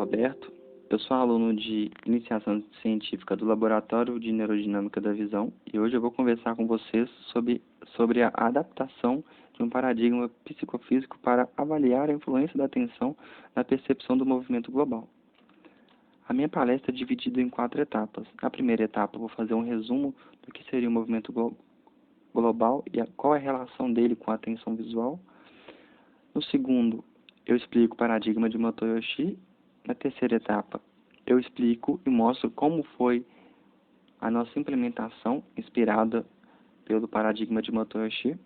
Roberto, eu sou aluno de iniciação científica do Laboratório de Neurodinâmica da Visão e hoje eu vou conversar com vocês sobre a adaptação de um paradigma psicofísico para avaliar a influência da atenção na percepção do movimento global. A minha palestra é dividida em 4 etapas. Na primeira etapa eu vou fazer um resumo do que seria o movimento global e qual é a relação dele com a atenção visual. No segundo, eu explico o paradigma de Motoyoshi. Na terceira etapa, eu explico e mostro como foi a nossa implementação inspirada pelo paradigma de Motoyoshi.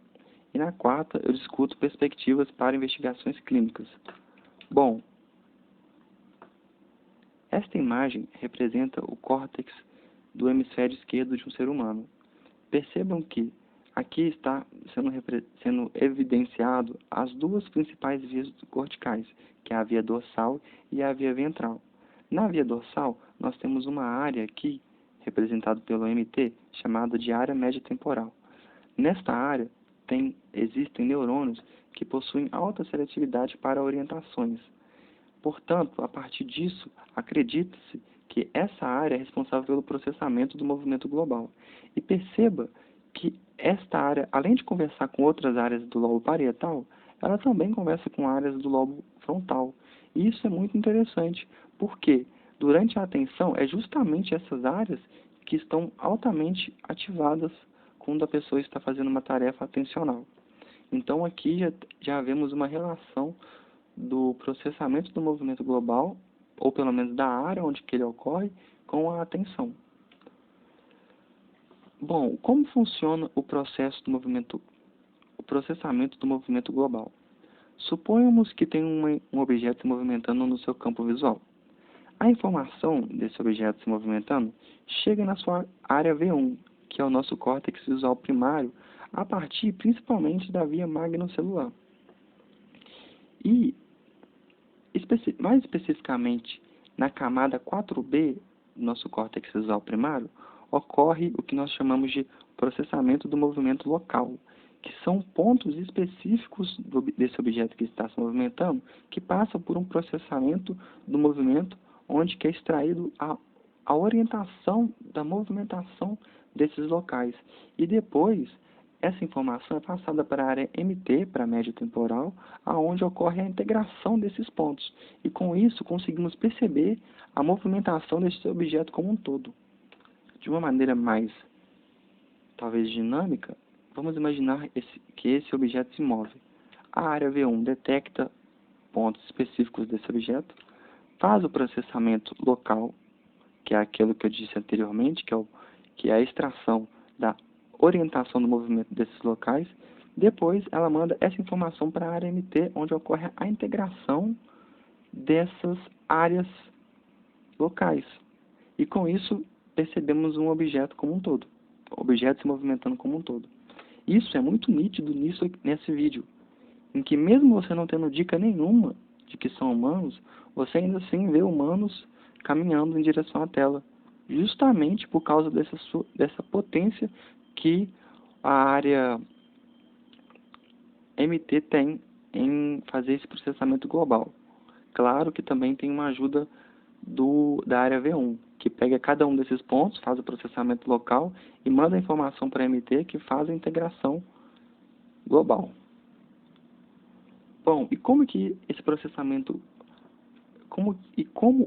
E na quarta, eu discuto perspectivas para investigações clínicas. Bom, esta imagem representa o córtex do hemisfério esquerdo de um ser humano. Percebam que aqui está sendo evidenciado as duas principais vias corticais, que é a via dorsal e a via ventral. Na via dorsal, nós temos uma área aqui, representada pelo MT, chamada de área média temporal. Nesta área, existem neurônios que possuem alta seletividade para orientações. Portanto, a partir disso, acredita-se que essa área é responsável pelo processamento do movimento global. E perceba que esta área, além de conversar com outras áreas do lobo parietal, ela também conversa com áreas do lobo frontal. E isso é muito interessante, porque durante a atenção é justamente essas áreas que estão altamente ativadas quando a pessoa está fazendo uma tarefa atencional. Então aqui já vemos uma relação do processamento do movimento global, ou pelo menos da área onde que ele ocorre, com a atenção. Bom, como funciona o processamento do movimento global? Suponhamos que tem um objeto se movimentando no seu campo visual. A informação desse objeto se movimentando chega na sua área V1, que é o nosso córtex visual primário, a partir principalmente da via magnocelular. E, mais especificamente, na camada 4B do nosso córtex visual primário, ocorre o que nós chamamos de processamento do movimento local, que são pontos específicos desse objeto que está se movimentando, que passam por um processamento do movimento, onde que é extraído a orientação da movimentação desses locais. E depois, essa informação é passada para a área MT, para a média temporal, aonde ocorre a integração desses pontos. E com isso, conseguimos perceber a movimentação desse objeto como um todo. De uma maneira mais, talvez, dinâmica, vamos imaginar que esse objeto se move. A área V1 detecta pontos específicos desse objeto, faz o processamento local, que é aquilo que eu disse anteriormente, que é a extração da orientação do movimento desses locais. Depois, ela manda essa informação para a área MT, onde ocorre a integração dessas áreas locais. E com isso, percebemos um objeto como um todo, objeto se movimentando como um todo. Isso é muito nítido nesse vídeo, em que mesmo você não tendo dica nenhuma de que são humanos, você ainda assim vê humanos caminhando em direção à tela, justamente por causa dessa potência que a área MT tem em fazer esse processamento global. Claro que também tem uma ajuda da área V1, que pega cada um desses pontos, faz o processamento local e manda a informação para a MT, que faz a integração global. Bom, e como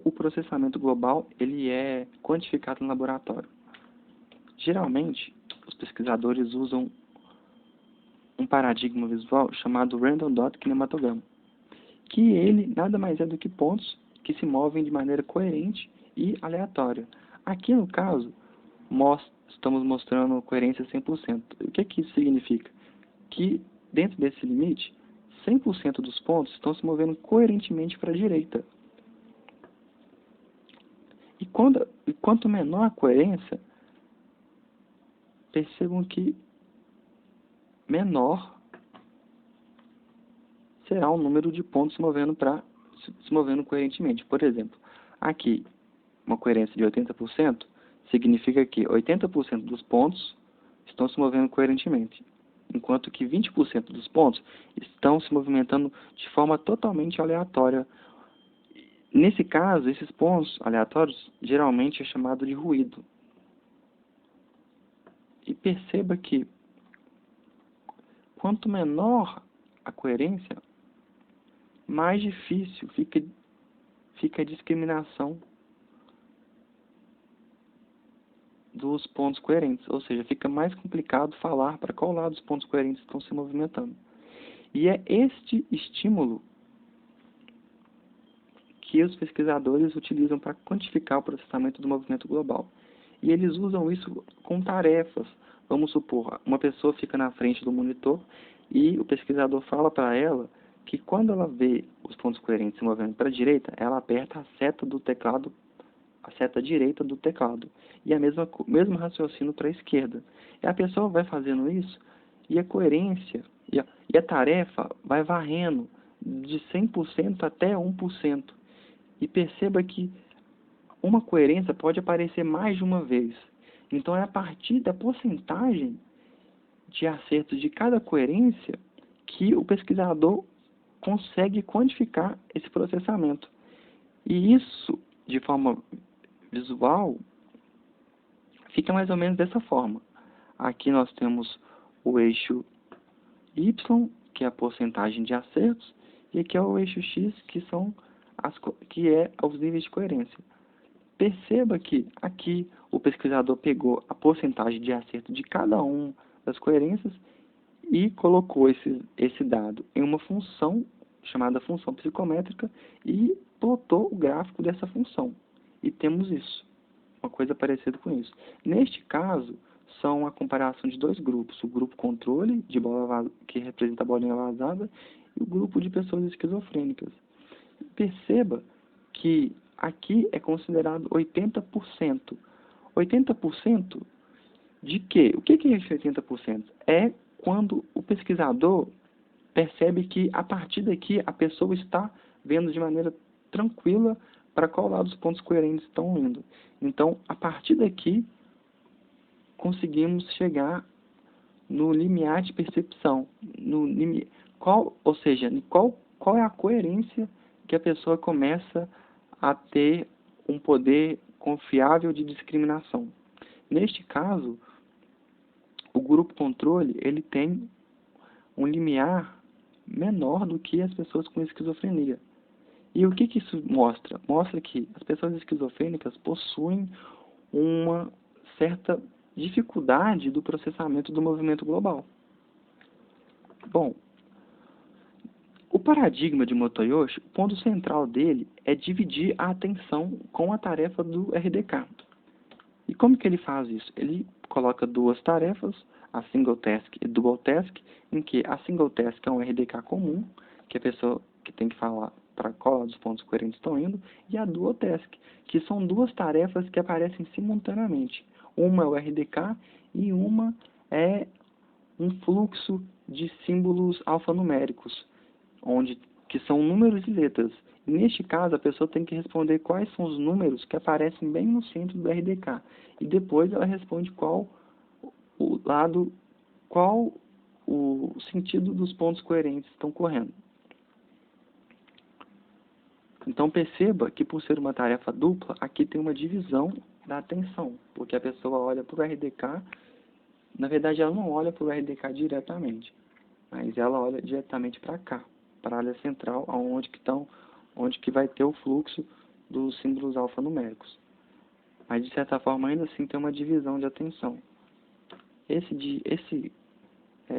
o processamento global ele é quantificado no laboratório? Geralmente, os pesquisadores usam um paradigma visual chamado Random Dot Kinematograma, que ele nada mais é do que pontos que se movem de maneira coerente e aleatória. Aqui, no caso, estamos mostrando coerência 100%. O que isso significa? Que, dentro desse limite, 100% dos pontos estão se movendo coerentemente para a direita. E quanto menor a coerência, percebam que menor será o número de pontos se movendo coerentemente. Por exemplo, aqui, uma coerência de 80% significa que 80% dos pontos estão se movendo coerentemente, enquanto que 20% dos pontos estão se movimentando de forma totalmente aleatória Nesse caso, esses pontos aleatórios geralmente é chamado de ruído. E perceba que quanto menor a coerência, mais difícil fica a discriminação dos pontos coerentes, ou seja, fica mais complicado falar para qual lado os pontos coerentes estão se movimentando. E é este estímulo que os pesquisadores utilizam para quantificar o processamento do movimento global. E eles usam isso com tarefas. Vamos supor, uma pessoa fica na frente do monitor e o pesquisador fala para ela que quando ela vê os pontos coerentes se movendo para a direita, ela aperta a seta do teclado, a seta direita do teclado. E a mesmo raciocínio para a esquerda. E a pessoa vai fazendo isso e a coerência e a tarefa vai varrendo de 100% até 1%. E perceba que uma coerência pode aparecer mais de uma vez. Então, é a partir da porcentagem de acertos de cada coerência que o pesquisador consegue quantificar esse processamento. E isso, de forma visual, fica mais ou menos dessa forma. Aqui nós temos o eixo Y, que é a porcentagem de acertos, e aqui é o eixo X, que é os níveis de coerência. Perceba que aqui o pesquisador pegou a porcentagem de acerto de cada uma das coerências e colocou esse dado em uma função chamada função psicométrica e plotou o gráfico dessa função. E temos isso, uma coisa parecida com isso. Neste caso, são a comparação de dois grupos, o grupo controle, que representa a bolinha vazada, e o grupo de pessoas esquizofrênicas. Perceba que aqui é considerado 80%. 80% de quê? O que é esse 80%? É quando o pesquisador percebe que, a partir daqui, a pessoa está vendo de maneira tranquila para qual lado os pontos coerentes estão indo. Então, a partir daqui, conseguimos chegar no limiar de percepção. Ou seja, qual é a coerência que a pessoa começa a ter um poder confiável de discriminação. Neste caso, o grupo controle ele tem um limiar menor do que as pessoas com esquizofrenia. E o que isso mostra? Mostra que as pessoas esquizofrênicas possuem uma certa dificuldade do processamento do movimento global. Bom, o paradigma de Motoyoshi, o ponto central dele é dividir a atenção com a tarefa do RDK. E como que ele faz isso? Ele coloca duas tarefas, a single task e double task, em que a single task é um RDK comum, que a pessoa que tem que falar para qual dos pontos coerentes estão indo, e a dual task, que são duas tarefas que aparecem simultaneamente. Uma é o RDK e uma é um fluxo de símbolos alfanuméricos, que são números e letras. E neste caso, a pessoa tem que responder quais são os números que aparecem bem no centro do RDK. E depois ela responde qual o sentido dos pontos coerentes estão correndo. Então perceba que por ser uma tarefa dupla, aqui tem uma divisão da atenção, porque a pessoa olha para o RDK, na verdade ela não olha para o RDK diretamente, mas ela olha diretamente para cá, para a área central, onde que vai ter o fluxo dos símbolos alfanuméricos. Mas de certa forma ainda assim tem uma divisão de atenção. Esse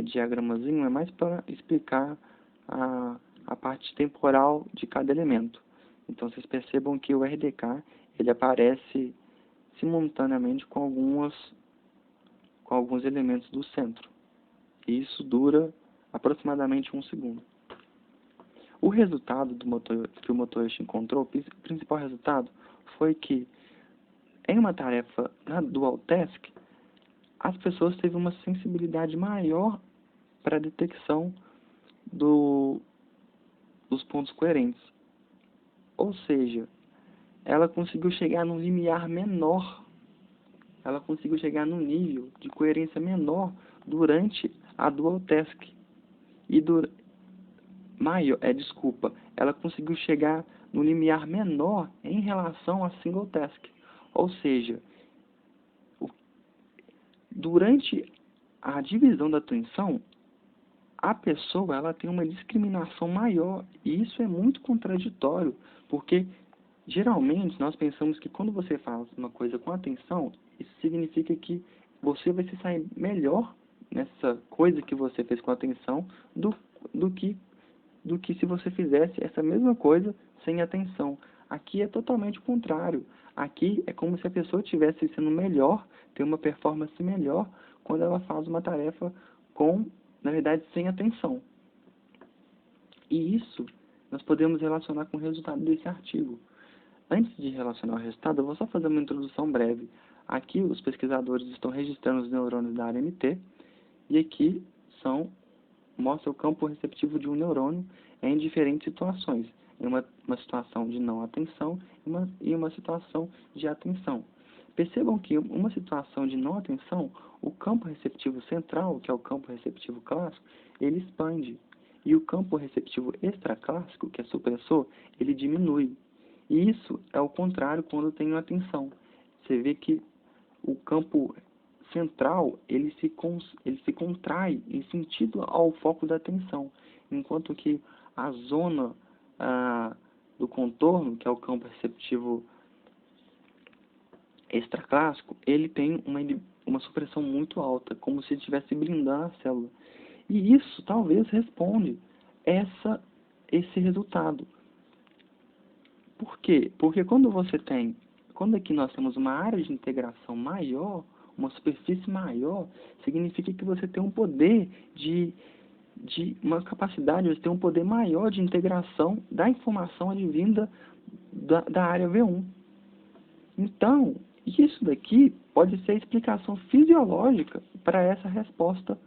diagramazinho é mais para explicar a parte temporal de cada elemento. Então vocês percebam que o RDK ele aparece simultaneamente com alguns elementos do centro. E isso dura aproximadamente 1 segundo. O resultado que o Motoyoshi encontrou, o principal resultado, foi que em uma tarefa na dual task, as pessoas teve uma sensibilidade maior para a detecção dos pontos coerentes. Ou seja, ela conseguiu chegar num limiar menor, ela conseguiu chegar num nível de coerência menor durante a dual task. Ela conseguiu chegar no limiar menor em relação a single task. Ou seja, durante a divisão da atenção, a pessoa ela tem uma discriminação maior, e isso é muito contraditório, porque geralmente nós pensamos que quando você faz uma coisa com atenção, isso significa que você vai se sair melhor nessa coisa que você fez com atenção do que se você fizesse essa mesma coisa sem atenção. Aqui é totalmente o contrário. Aqui é como se a pessoa estivesse sendo melhor, ter uma performance melhor quando ela faz uma tarefa com, na verdade, sem atenção. E isso nós podemos relacionar com o resultado desse artigo. Antes de relacionar o resultado, eu vou só fazer uma introdução breve. Aqui os pesquisadores estão registrando os neurônios da área MT, e aqui mostra o campo receptivo de um neurônio em diferentes situações. Em uma situação de não atenção e uma situação de atenção. Percebam que uma situação de não atenção, o campo receptivo central, que é o campo receptivo clássico, ele expande. E o campo receptivo extraclássico, que é supressor, ele diminui. E isso é o contrário quando tem atenção. Você vê que o campo central ele se contrai em sentido ao foco da atenção, enquanto que a zona do contorno, que é o campo receptivo extraclássico, ele tem uma supressão muito alta, como se estivesse blindando a célula. E isso talvez responde esse resultado. Por quê? Porque quando aqui nós temos uma área de integração maior, uma superfície maior, significa que você tem um poder uma capacidade, você tem um poder maior de integração da informação advinda da área V1. Então, isso daqui pode ser a explicação fisiológica para essa resposta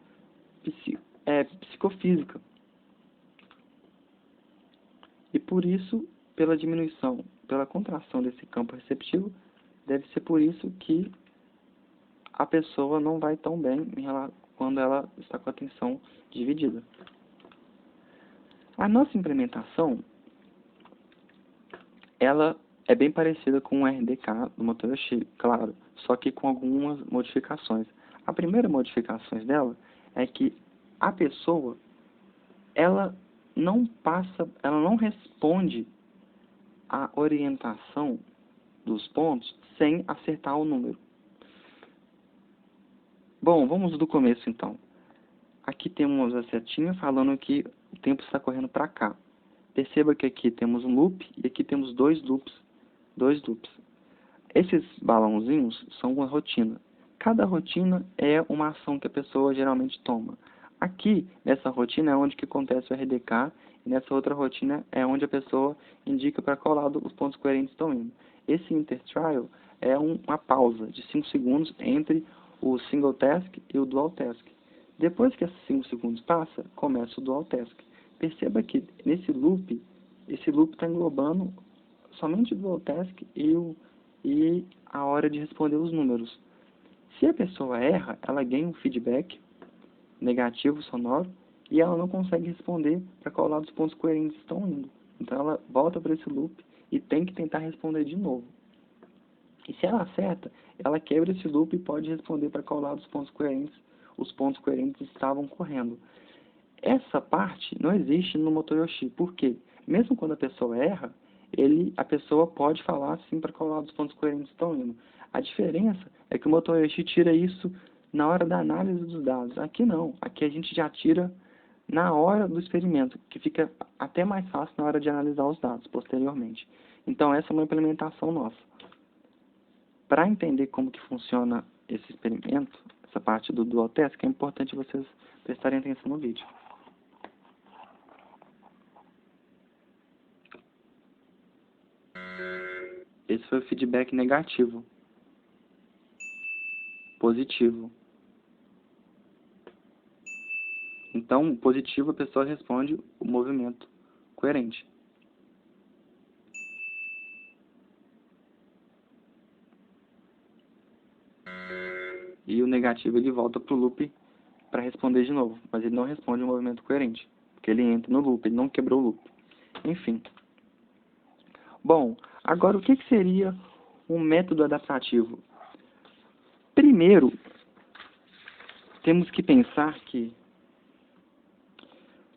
psicofísica. E por isso, pela contração desse campo receptivo, deve ser por isso que a pessoa não vai tão bem quando ela está com a atenção dividida. A nossa implementação, ela é bem parecida com o RDK do Motoyoshi, claro, só que com algumas modificações. A primeira modificação dela é que a pessoa, ela não responde a orientação dos pontos sem acertar o número. Bom, vamos do começo então. Aqui temos a setinha falando que o tempo está correndo para cá. Perceba que aqui temos um loop e aqui temos dois loops. Esses balãozinhos são uma rotina. Cada rotina é uma ação que a pessoa geralmente toma. Aqui, nessa rotina, é onde que acontece o RDK, e nessa outra rotina é onde a pessoa indica para qual lado os pontos coerentes estão indo. Esse intertrial é uma pausa de 5 segundos entre o single task e o dual task. Depois que esses 5 segundos passa, começa o dual task. Perceba que nesse loop, esse loop está englobando somente o dual task e a hora de responder os números. Se a pessoa erra, ela ganha um feedback negativo sonoro e ela não consegue responder para qual lado os pontos coerentes estão indo. Então ela volta para esse loop e tem que tentar responder de novo. E se ela acerta, ela quebra esse loop e pode responder para qual lado os pontos coerentes estavam correndo. Essa parte não existe no Motoyoshi. Por quê? Mesmo quando a pessoa erra, a pessoa pode falar assim para qual lado os pontos coerentes estão indo. A diferença é que o Motoyoshi tira isso na hora da análise dos dados. Aqui não. Aqui a gente já tira na hora do experimento, que fica até mais fácil na hora de analisar os dados posteriormente. Então essa é uma implementação nossa. Para entender como que funciona esse experimento, essa parte do dual test, é importante vocês prestarem atenção no vídeo. Esse foi o feedback negativo. Positivo. Então, positivo, a pessoa responde o movimento coerente. E o negativo, ele volta para o loop para responder de novo. Mas ele não responde o movimento coerente, porque ele entra no loop, ele não quebrou o loop. Enfim. Bom, agora o que seria um método adaptativo? Primeiro, temos que pensar que,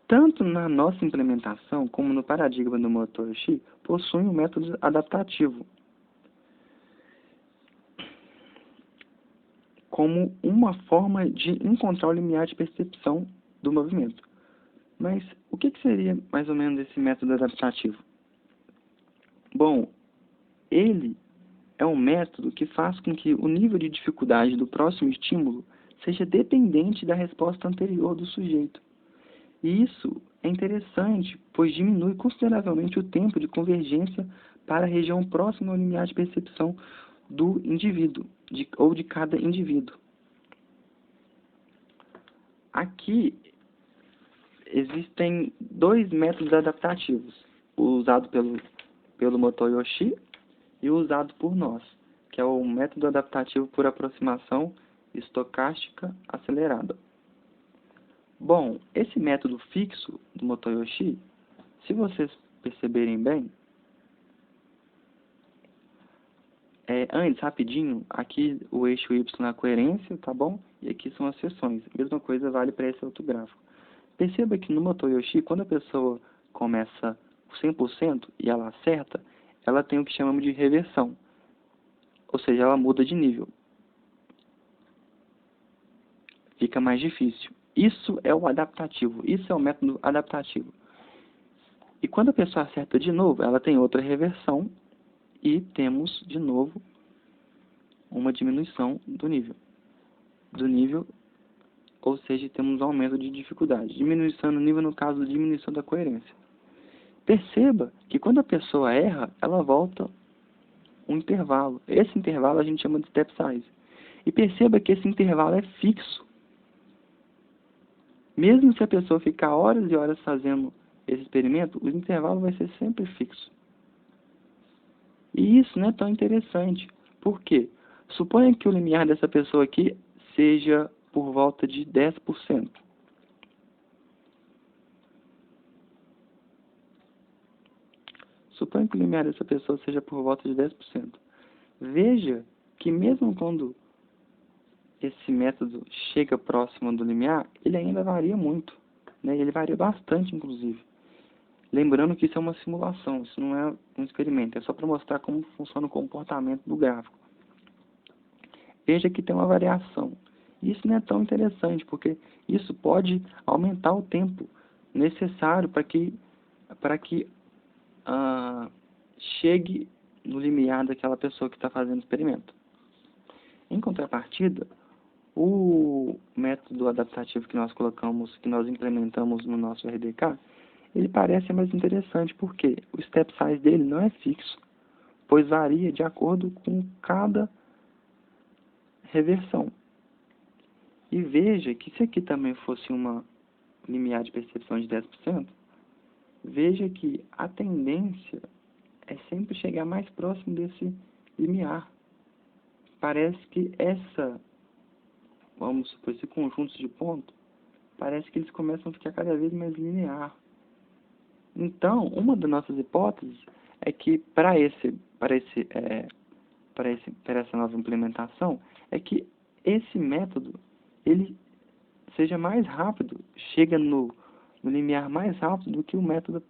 tanto na nossa implementação como no paradigma do motor Xi, possui um método adaptativo, como uma forma de encontrar o limiar de percepção do movimento. Mas o que seria mais ou menos esse método adaptativo? Bom, ele é um método que faz com que o nível de dificuldade do próximo estímulo seja dependente da resposta anterior do sujeito. E isso é interessante, pois diminui consideravelmente o tempo de convergência para a região próxima ao limiar de percepção do indivíduo, ou de cada indivíduo. Aqui existem dois métodos adaptativos, o usado pelo Motoyo Xi e o usado por nós, que é o método adaptativo por aproximação estocástica acelerada. Bom, esse método fixo do Motoyo Xi, se vocês perceberem bem, antes, rapidinho, aqui o eixo Y é a coerência, tá bom? E aqui são as seções. A mesma coisa vale para esse outro gráfico. Perceba que no Motoyo Xi, quando a pessoa começa 100% e ela acerta, ela tem o que chamamos de reversão. Ou seja, ela muda de nível. Fica mais difícil. Isso é o adaptativo. Isso é o método adaptativo. E quando a pessoa acerta de novo, ela tem outra reversão e temos, de novo, uma diminuição do nível. Ou seja, temos um aumento de dificuldade. Diminuição do nível, no caso, diminuição da coerência. Perceba que quando a pessoa erra, ela volta um intervalo. Esse intervalo a gente chama de step size. E perceba que esse intervalo é fixo. Mesmo se a pessoa ficar horas e horas fazendo esse experimento, o intervalo vai ser sempre fixo. E isso não é tão interessante. Por quê? Suponha que o limiar dessa pessoa aqui seja por volta de 10%. Suponha que o limiar dessa pessoa seja por volta de 10%. Veja que mesmo quando esse método chega próximo do limiar, ele ainda varia muito, né? Ele varia bastante, inclusive. Lembrando que isso é uma simulação, isso não é um experimento, é só para mostrar como funciona o comportamento do gráfico. Veja que tem uma variação. Isso não é tão interessante, porque isso pode aumentar o tempo necessário para que chegue no limiar daquela pessoa que está fazendo o experimento. Em contrapartida, o método adaptativo que nós colocamos, que nós implementamos no nosso RDK, ele parece mais interessante, porque o step size dele não é fixo, pois varia de acordo com cada reversão. E veja que se aqui também fosse uma limiar de percepção de 10%, veja que a tendência é sempre chegar mais próximo desse limiar. Parece que vamos supor, esse conjunto de pontos, parece que eles começam a ficar cada vez mais linear. Então, uma das nossas hipóteses é que para essa nova implementação, é que esse método ele seja mais rápido, chega no limiar mais rápido do que o método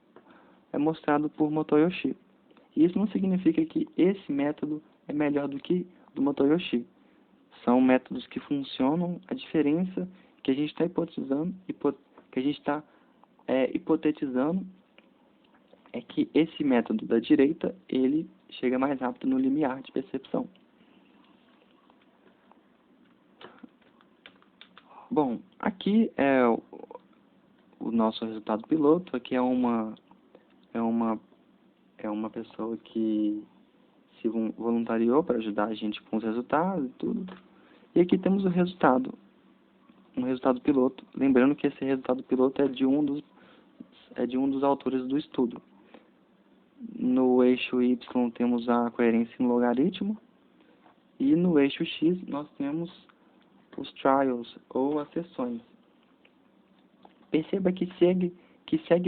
mostrado por Motoyo Xi. E isso não significa que esse método é melhor do que do Motoyo Xi. São métodos que funcionam. A diferença que a gente está hipotetizando é que esse método da direita, ele chega mais rápido no limiar de percepção. Bom, aqui é o nosso resultado piloto. Aqui é uma pessoa que se voluntariou para ajudar a gente com os resultados e tudo. E aqui temos o resultado, um resultado piloto. Lembrando que esse resultado piloto é de um dos autores do estudo. No eixo Y temos a coerência em logaritmo e no eixo X nós temos os trials ou as sessões. Perceba que segue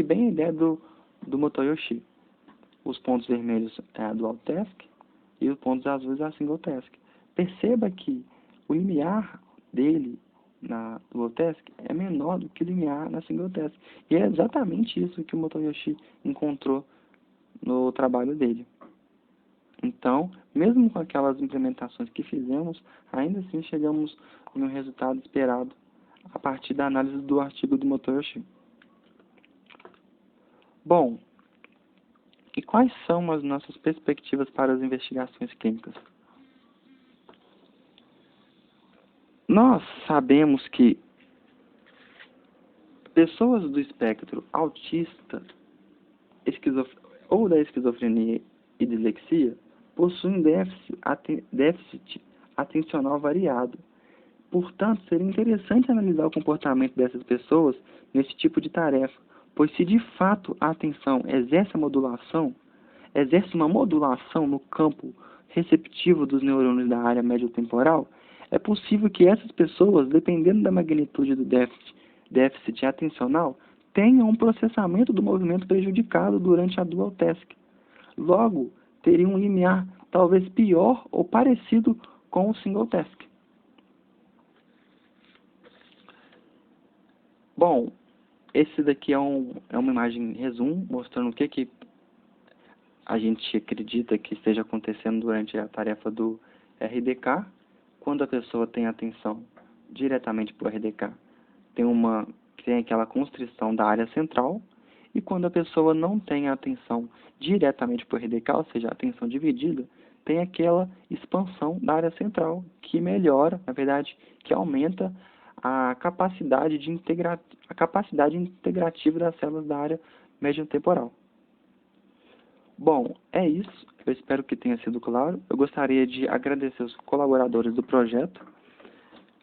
bem a ideia do Motoyo Xi. Os pontos vermelhos é a Dual Task e os pontos azuis é a Single Task. Perceba que o limiar dele na Dual Task é menor do que o limiar na Single Task. E é exatamente isso que o Motoyoshi encontrou no trabalho dele. Então, mesmo com aquelas implementações que fizemos, ainda assim chegamos no resultado esperado a partir da análise do artigo do Motoyoshi. Bom, e quais são as nossas perspectivas para as investigações clínicas? Nós sabemos que pessoas do espectro autista ou da esquizofrenia e dislexia possuem déficit atencional variado. Portanto, seria interessante analisar o comportamento dessas pessoas nesse tipo de tarefa, pois se de fato a atenção exerce uma modulação no campo receptivo dos neurônios da área médio-temporal, é possível que essas pessoas, dependendo da magnitude do déficit atencional, tenham um processamento do movimento prejudicado durante a Dual Task. Logo, teriam um limiar talvez pior ou parecido com o Single Task. Bom, esse daqui é uma imagem resumo, mostrando o que a gente acredita que esteja acontecendo durante a tarefa do RDK. Quando a pessoa tem atenção diretamente para o RDK, tem aquela constrição da área central, e quando a pessoa não tem a atenção diretamente para o RDK, ou seja, a atenção dividida, tem aquela expansão da área central, que melhora, na verdade, que aumenta a capacidade integrativa das células da área médio-temporal. Bom, é isso. Eu espero que tenha sido claro. Eu gostaria de agradecer os colaboradores do projeto,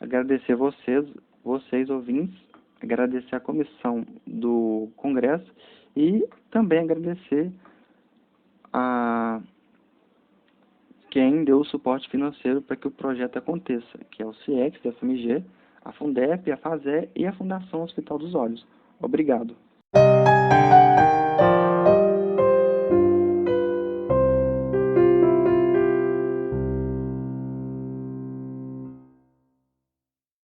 agradecer vocês ouvintes, agradecer a comissão do Congresso e também agradecer a quem deu o suporte financeiro para que o projeto aconteça, que é o CIEX, da FMG, a Fundep, a FASE e a Fundação Hospital dos Olhos. Obrigado.